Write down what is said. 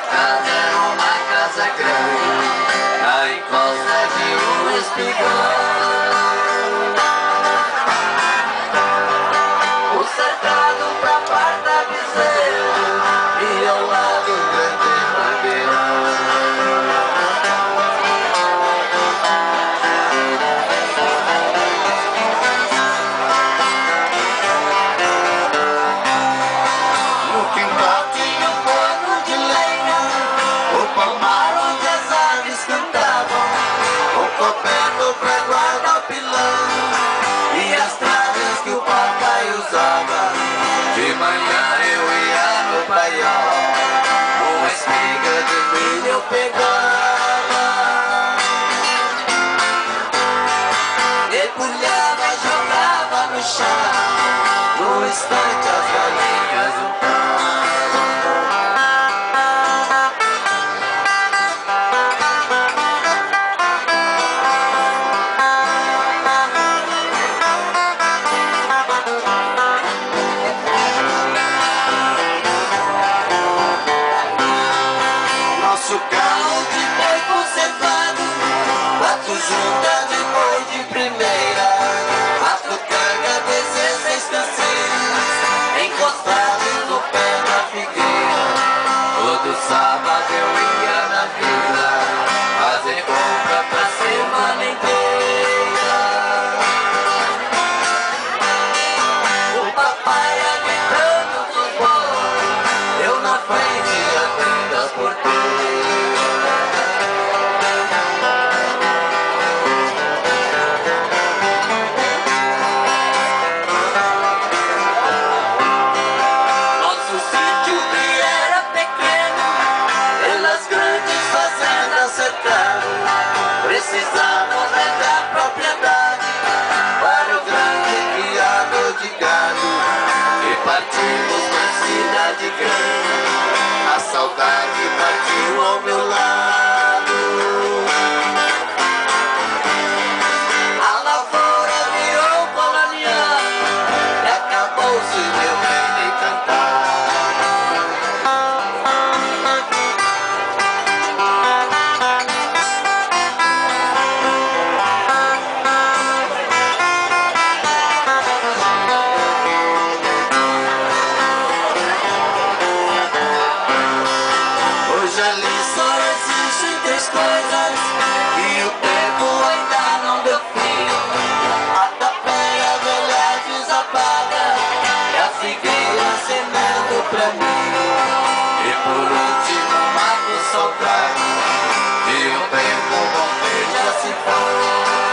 casa era uma casa grande, na encosta de um espigão. O cercado pra quarta bezerro e ao lado um grande mangueirão. No quintal tinha um forno de lenha, o pomar onde as aves cantavam, o coberto pra guardar o pilão e as traves que o papai usava. De manhã eu ia no paiol, uma espiga de milho eu pegava, debulhava e jogava no chão, no instante as galinhas nosso carro de boi conservado, 4 juntas de boi de primeira, 4 cargas, 16 canceiros, encostados no pé da figueira. Todo sábado eu ia na vila fazer compra pra semana inteira. O papai agitando dos bois, eu na frente abrindo as porteiras. Nosso sítio que era pequeno, pelas grandes fazendas cercado, precisamos vender propriedade para o grande criador de gado. E partimos pra cidade grande, a saudade partiu ao meu lado. A lavoura virou colonial e acabou-se meu bem de cantar. Hoje ali só existem 3 coisas e o tempo ainda não deu fim: a tapera velha desapada e a figueira acenando pra mim, e por último uma saudade de um tempo bom que já se foi.